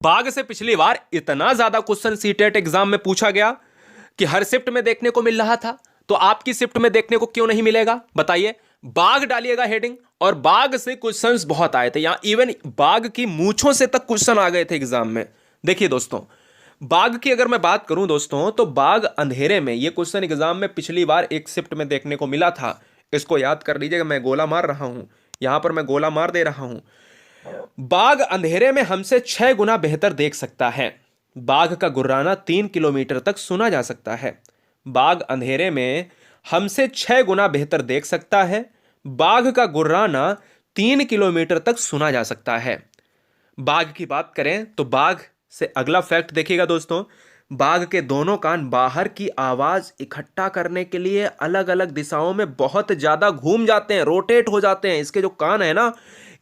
बाग से पिछली बार इतना ज्यादा क्वेश्चन सीटेट एग्जाम में पूछा गया कि हर शिफ्ट में देखने को मिल रहा था, तो आपकी शिफ्ट में देखने को क्यों नहीं मिलेगा बताइए। बाग डालिएगा हेडिंग, और बाग से क्वेश्चंस बहुत आए थे, यहां इवन बाग की मूंछों से तक क्वेश्चन आ गए थे एग्जाम में। देखिए दोस्तों, बाग की अगर मैं बात करूं दोस्तों, तो बाग अंधेरे में ये क्वेश्चन एग्जाम में पिछली बार एक शिफ्ट में देखने को मिला था। इसको याद कर लीजिएगा, मैं गोला मार रहा हूं, यहां पर मैं गोला मार दे रहा हूं। बाघ अंधेरे में हमसे 6 गुना बेहतर देख सकता है। बाघ का गुर्राना 3 किलोमीटर तक सुना जा सकता है। बाघ अंधेरे में हमसे 6 गुना बेहतर देख सकता है। बाघ का गुर्राना 3 किलोमीटर तक सुना जा सकता है। बाघ की बात करें तो बाघ से अगला फैक्ट देखिएगा दोस्तों, बाघ के दोनों कान बाहर की आवाज इकट्ठा करने के लिए अलग अलग दिशाओं में बहुत ज्यादा घूम जाते हैं, रोटेट हो जाते हैं। इसके जो कान है ना,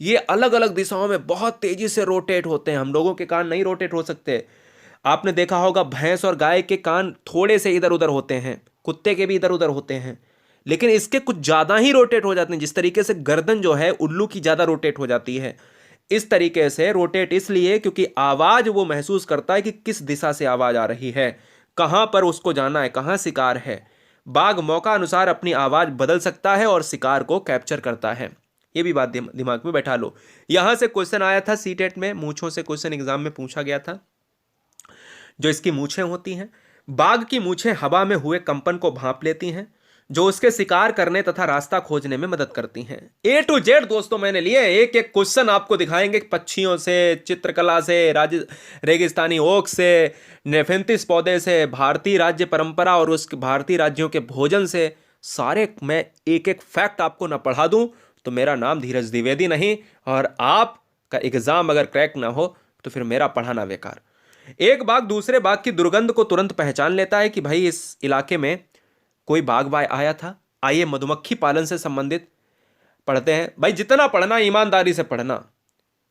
ये अलग अलग दिशाओं में बहुत तेजी से रोटेट होते हैं। हम लोगों के कान नहीं रोटेट हो सकते। आपने देखा होगा भैंस और गाय के कान थोड़े से इधर उधर होते हैं, कुत्ते के भी इधर उधर होते हैं, लेकिन इसके कुछ ज्यादा ही रोटेट हो जाते हैं। जिस तरीके से गर्दन जो है उल्लू की ज्यादा रोटेट हो जाती है, इस तरीके से रोटेट इसलिए क्योंकि आवाज वो महसूस करता है कि किस दिशा से आवाज आ रही है, कहां पर उसको जाना है, कहां शिकार है। बाघ मौका अनुसार अपनी आवाज बदल सकता है और शिकार को कैप्चर करता है। ये भी बात दिमाग में बैठा लो। यहां से क्वेश्चन आया था सीटेट में, मूंछों से क्वेश्चन एग्जाम में पूछा गया था। जो इसकी मूंछें होती हैं, बाघ की मूंछें हवा में हुए कंपन को भांप लेती हैं, जो उसके शिकार करने तथा रास्ता खोजने में मदद करती हैं। ए टू जेड दोस्तों मैंने लिए, एक एक क्वेश्चन आपको दिखाएंगे, पक्षियों से, चित्रकला से, रेगिस्तानी ओक से, नेफेंथिस पौधे से, भारतीय राज्य परंपरा और उस भारतीय राज्यों के भोजन से, सारे मैं एक एक फैक्ट आपको ना पढ़ा दूं तो मेरा नाम धीरज द्विवेदी नहीं, और आपका एग्जाम अगर क्रैक ना हो तो फिर मेरा पढ़ाना बेकार। एक बाघ दूसरे बाघ की दुर्गंध को तुरंत पहचान लेता है कि भाई इस इलाके में कोई बाघ आया था। आइए मधुमक्खी पालन से संबंधित पढ़ते हैं। भाई जितना पढ़ना ईमानदारी से पढ़ना,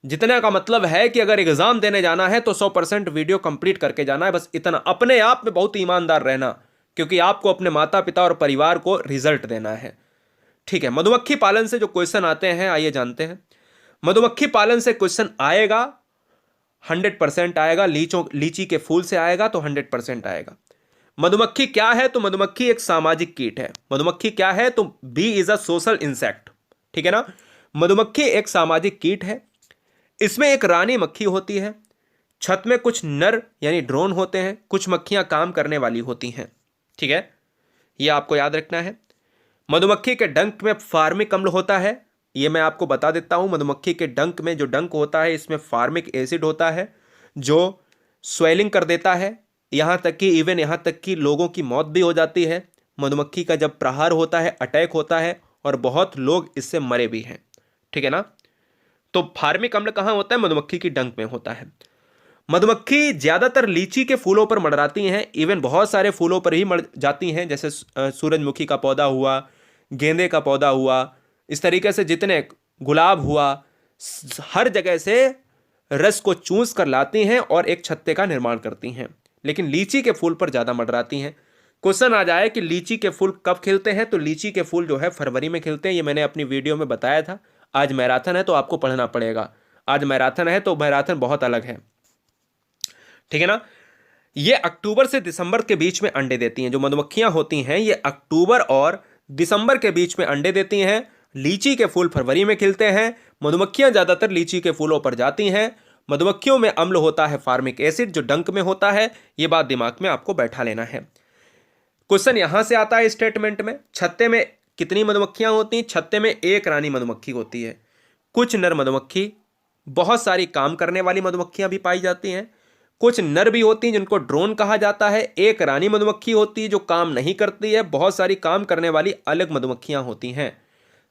जितने का मतलब है कि अगर एग्जाम देने जाना है तो 100% वीडियो कंप्लीट करके जाना है, बस इतना। अपने आप में बहुत ईमानदार रहना, क्योंकि आपको अपने माता पिता और परिवार को रिजल्ट देना है, ठीक है। मधुमक्खी पालन से जो क्वेश्चन आते हैं आइए जानते हैं। मधुमक्खी पालन से क्वेश्चन आएगा, 100% आएगा। लीची के फूल से आएगा तो 100% आएगा। मधुमक्खी क्या है, तो मधुमक्खी एक सामाजिक कीट है। मधुमक्खी क्या है, तो bee is a social insect, ठीक है ना। मधुमक्खी एक सामाजिक कीट है। इसमें एक रानी मक्खी होती है। छत में कुछ नर यानी ड्रोन होते हैं, कुछ मक्खियां काम करने वाली होती हैं, ठीक है। यह आपको याद रखना है। मधुमक्खी के डंक में फार्मिक अम्ल होता है, यह मैं आपको बता देता हूं। मधुमक्खी के डंक में जो डंक होता है, इसमें फार्मिक एसिड होता है जो स्वेलिंग कर देता है, यहां तक कि लोगों की मौत भी हो जाती है। मधुमक्खी का जब प्रहार होता है, अटैक होता है, और बहुत लोग इससे मरे भी हैं, ठीक है ना। तो फार्मिक अम्ल कहां होता है, मधुमक्खी की डंक में होता है। मधुमक्खी ज्यादातर लीची के फूलों पर मंडराती हैं, इवन बहुत सारे फूलों पर ही मर जाती हैं, जैसे सूरजमुखी का पौधा हुआ, गेंदे का पौधा हुआ, इस तरीके से जितने, गुलाब हुआ, हर जगह से रस को चूस कर लाती हैं और एक छत्ते का निर्माण करती हैं, लेकिन लीची के फूल पर ज्यादा मंडराती हैं। क्वेश्चन आ जाए कि लीची के फूल कब खिलते हैं, तो लीची के फूल जो है फरवरी में खिलते हैं। ये मैंने अपनी वीडियो में बताया था। आज मैराथन है तो आपको पढ़ना पड़ेगा। आज मैराथन है तो मैराथन बहुत अलग है, ठीक है ना। ये अक्टूबर से दिसंबर के बीच में अंडे देती हैं। जो मधुमक्खियां होती हैं ये अक्टूबर और दिसंबर के बीच में अंडे देती हैं। लीची के फूल फरवरी में खिलते हैं। मधुमक्खियां ज्यादातर लीची के फूलों पर जाती हैं। मधुमक्खियों में अम्ल होता है फार्मिक एसिड, जो डंक में होता है। यह बात दिमाग में आपको बैठा लेना है। क्वेश्चन यहां से आता है स्टेटमेंट में, छत्ते में कितनी मधुमक्खियां होती हैं, छत्ते में एक रानी मधुमक्खी होती है। कुछ नर मधुमक्खी, बहुत सारी काम करने वाली मधुमक्खियां भी पाई जाती हैं। कुछ नर भी होती हैं जिनको ड्रोन कहा जाता है। एक रानी मधुमक्खी होती है जो काम नहीं करती है। बहुत सारी काम करने वाली अलग मधुमक्खियां होती हैं।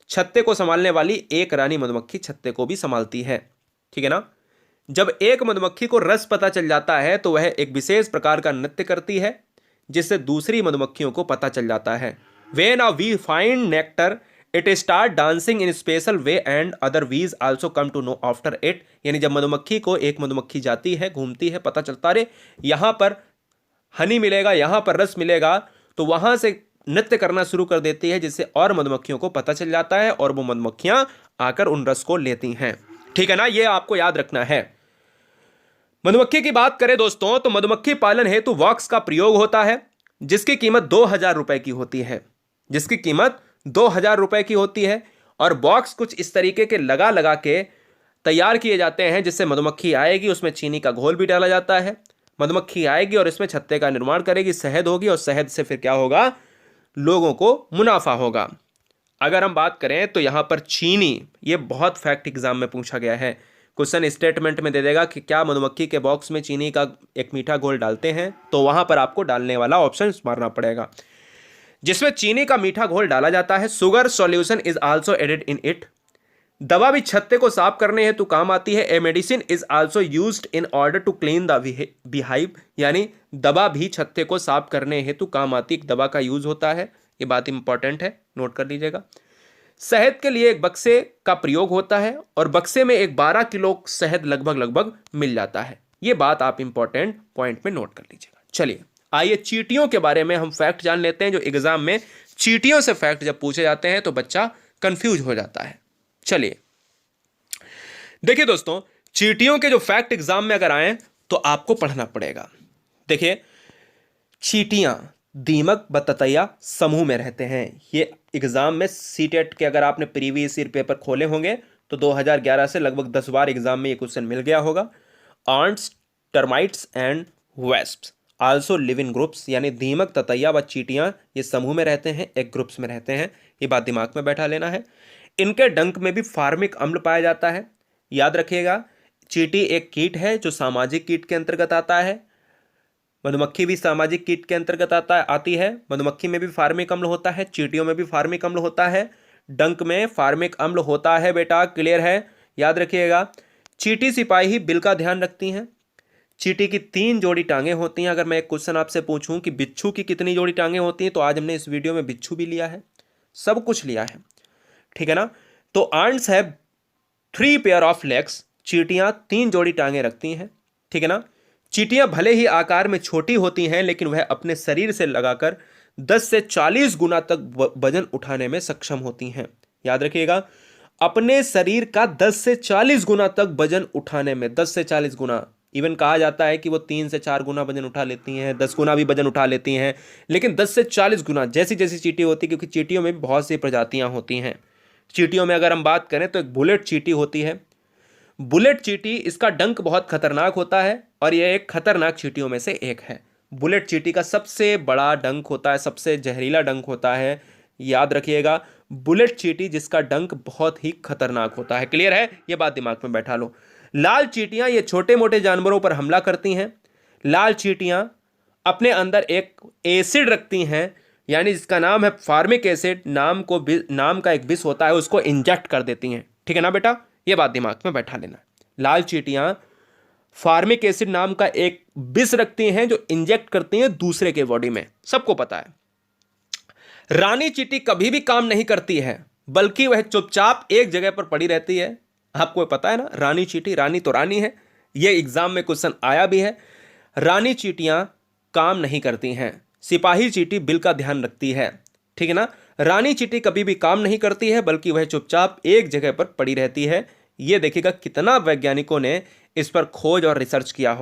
छत्ते को संभालने वाली एक रानी मधुमक्खी छत्ते को भी संभालती है, ठीक है ना। जब एक मधुमक्खी को रस पता चल जाता है तो वह एक विशेष प्रकार का नृत्य करती है, जिससे दूसरी मधुमक्खियों को पता चल जाता है। When a bee find nectar, it start dancing in special way and other bees also come to know after it। यानी जब मधुमक्खी को एक मधुमक्खी जाती है, घूमती है, पता चलता रे यहाँ पर हनी मिलेगा, यहाँ पर रस मिलेगा, तो वहाँ से नृत्य करना शुरू कर देती है, जिससे और मधुमक्खियों को पता चल जाता है और वो मधुमक्खियाँ आकर उन रस को लेती हैं, ठीक है ना। ये आपको याद रखना है। मधुमक्खी की बात करें दोस्तों तो मधुमक्खी पालन हेतु वॉक्स का प्रयोग होता है, जिसकी कीमत 2000 रुपए की होती है, जिसकी कीमत 2000 रुपए की होती है। और बॉक्स कुछ इस तरीके के लगा लगा के तैयार किए जाते हैं, जिससे मधुमक्खी आएगी, उसमें चीनी का घोल भी डाला जाता है। मधुमक्खी आएगी और इसमें छत्ते का निर्माण करेगी, शहद होगी, और शहद से फिर क्या होगा, लोगों को मुनाफा होगा। अगर हम बात करें तो यहां पर चीनी, ये बहुत फैक्ट एग्जाम में पूछा गया है। क्वेश्चन स्टेटमेंट में दे देगा कि क्या मधुमक्खी के बॉक्स में चीनी का एक मीठा घोल डालते हैं, तो वहां पर आपको डालने वाला ऑप्शन मारना पड़ेगा, जिसमें चीनी का मीठा घोल डाला जाता है। Sugar solution is also added in it. दवा भी छत्ते को साफ करने हेतु काम आती है। A medicine is also used in order to clean the beehive, यानी दवा भी छत्ते को साफ करने हेतु काम आती है, दवा का यूज होता है। ये बात इंपॉर्टेंट है, नोट कर लीजिएगा। शहद के लिए एक बक्से का प्रयोग होता है और बक्से में एक 12 किलो शहद लगभग मिल जाता है। ये बात आप इंपॉर्टेंट पॉइंट में नोट कर लीजिएगा। चलिए आइए चींटियों के बारे में हम फैक्ट जान लेते हैं। जो एग्जाम में चींटियों से फैक्ट जब पूछे जाते हैं तो बच्चा कंफ्यूज हो जाता है। चलिए देखिए दोस्तों, चींटियों के जो फैक्ट एग्जाम में अगर आए तो आपको पढ़ना पड़ेगा। देखिए, चींटियां दीमक व ततैया समूह में रहते हैं। ये एग्जाम में सीटेट के अगर आपने प्रीवियस ईयर पेपर खोले होंगे तो 2011 से लगभग 10 बार एग्जाम में ये क्वेश्चन मिल गया होगा। Ants, termites and wasps also live in groups, यानी दीमक, ततैया व चींटियां ये समूह में रहते हैं, एक ग्रुप्स में रहते हैं। ये बात दिमाग में बैठा लेना है। इनके डंक में भी फार्मिक अम्ल पाया जाता है। याद रखिएगा, चींटी एक कीट है जो सामाजिक कीट के अंतर्गत आता है। मधुमक्खी भी सामाजिक कीट के अंतर्गत आती है। मधुमक्खी में भी फार्मिक अम्ल होता है, चींटियों में भी फार्मिक अम्ल होता है, डंक में फार्मिक अम्ल होता है। बेटा क्लियर है, याद रखिएगा। चींटी सिपाही बिल का ध्यान रखती हैं। चींटी की 3 जोड़ी टांगे होती हैं। अगर मैं एक क्वेश्चन आपसे पूछूं कि बिच्छू की कितनी जोड़ी टांगे होती हैं, तो आज हमने इस वीडियो में बिच्छू भी लिया है, सब कुछ लिया है, ठीक है ना। तो ants have 3 pair of legs, चींटियां 3 जोड़ी टांगे रखती हैं, ठीक है ना। चींटियां भले ही आकार में छोटी होती हैं, लेकिन वह अपने शरीर से लगाकर 10 से 40 गुना तक वजन उठाने में सक्षम होती हैं। याद रखिएगा, अपने शरीर का 10 से 40 गुना तक वजन उठाने में, 10 से 40 गुना। इवन कहा जाता है कि वो 3 से 4 गुना वजन उठा लेती हैं, 10 गुना भी वजन उठा लेती हैं, लेकिन 10 से 40 गुना जैसी जैसी चींटी होती है, क्योंकि चींटियों में भी बहुत सी प्रजातियां होती हैं। चींटियों में अगर हम बात करें तो एक बुलेट चींटी होती है। बुलेट चींटी, इसका डंक बहुत खतरनाक होता है और यह एक खतरनाक चींटियों में से एक है। बुलेट चींटी का सबसे बड़ा डंक होता है, सबसे जहरीला डंक होता है। याद रखिएगा, बुलेट चींटी जिसका डंक बहुत ही खतरनाक होता है। क्लियर है, यह बात दिमाग में बैठा लो। लाल चींटियां ये छोटे मोटे जानवरों पर हमला करती हैं। लाल चींटियां अपने अंदर एक एसिड रखती हैं, यानी जिसका नाम है फार्मिक एसिड, नाम का एक विष होता है, उसको इंजेक्ट कर देती हैं, ठीक है ना बेटा। ये बात दिमाग में बैठा लेना। लाल चींटियां फार्मिक एसिड नाम का एक विष रखती हैं जो इंजेक्ट करती हैं दूसरे के बॉडी में, सबको पता है। रानी चींटी कभी भी काम नहीं करती है, बल्कि वह चुपचाप एक जगह पर पड़ी रहती है। आपको पता है ना, रानी चींटी, रानी तो रानी है, यह एग्जाम में क्वेश्चन आया भी है। रानी चींटियां काम नहीं करती हैं, सिपाही चींटी बिल का ध्यान रखती है, ठीक है ना। रानी चींटी कभी भी काम नहीं करती है, बल्कि वह चुपचाप एक जगह पर पड़ी रहती है। यह देखिएगा कितना वैज्ञानिकों ने इस पर खोज और रिसर्च किया होगा।